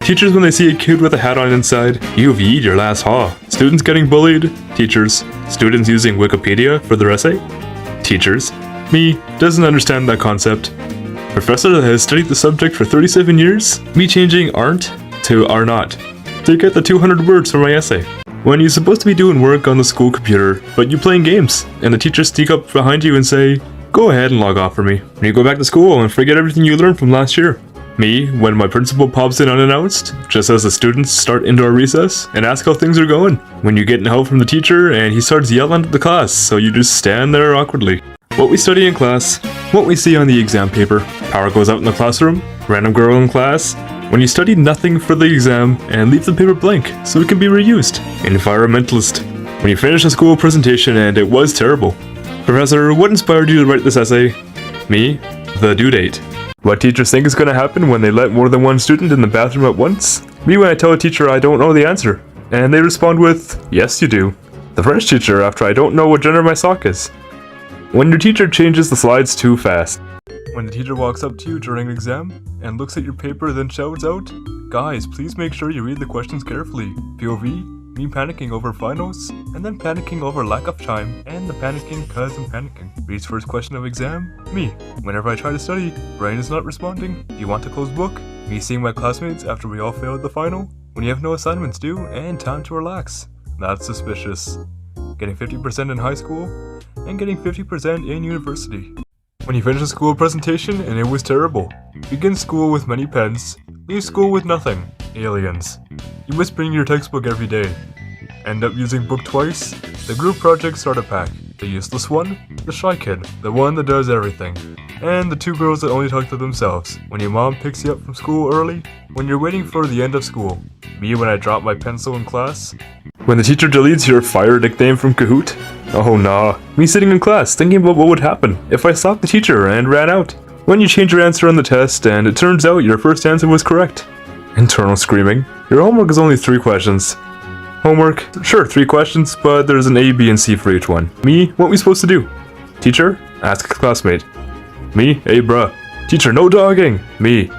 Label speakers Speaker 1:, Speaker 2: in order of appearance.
Speaker 1: Teachers when they see a kid with a hat on inside. You've eat your last haw. Students getting bullied. Teachers. Students using Wikipedia for their essay. Teachers. Me, doesn't understand that concept. Professor that has studied the subject for 37 years. Me changing aren't to are not to get the 200 words for my essay. When you're supposed to be doing work on the school computer, but you're playing games, and the teachers sneak up behind you and say, "Go ahead and log off for me." And you go back to school and forget everything you learned from last year. Me, when my principal pops in unannounced, just as the students start indoor recess, and ask how things are going. When you get help from the teacher and he starts yelling at the class, so you just stand there awkwardly. What we study in class, what we see on the exam paper. Power goes out in the classroom, random girl in class. When you study nothing for the exam and leave the paper blank so it can be reused. Environmentalist. When you finish a school presentation and it was terrible. Professor, what inspired you to write this essay? Me, the due date. What teachers think is going to happen when they let more than one student in the bathroom at once? Me when I tell a teacher I don't know the answer. And they respond with, "Yes you do." The French teacher after I don't know what gender my sock is. When your teacher changes the slides too fast. When the teacher walks up to you during an exam and looks at your paper then shouts out, "Guys, please make sure you read the questions carefully." POV, me panicking over finals, and then panicking over lack of time, and the panicking cause I'm panicking. Reads first question of exam, me. Whenever I try to study, brain is not responding. Do you want to close book? Me seeing my classmates after we all failed the final. When you have no assignments due and time to relax. That's suspicious. Getting 50% in high school, and getting 50% in university. When you finish a school presentation and it was terrible. Begin school with many pens. Leave school with nothing. Aliens. You miss bringing your textbook every day. End up using book twice. The group project starter pack. The useless one. The shy kid. The one that does everything. And the two girls that only talk to themselves. When your mom picks you up from school early. When you're waiting for the end of school. Me when I drop my pencil in class. When the teacher deletes your fire nickname from Kahoot. Oh nah. Me sitting in class thinking about what would happen if I stopped the teacher and ran out. When you change your answer on the test and it turns out your first answer was correct. Internal screaming. Your homework is only 3 questions. Homework, sure 3 questions, but there's an A, B, and C for each one. Me, what we supposed to do? Teacher, ask a classmate. Me, hey bruh. Teacher, no dogging. Me,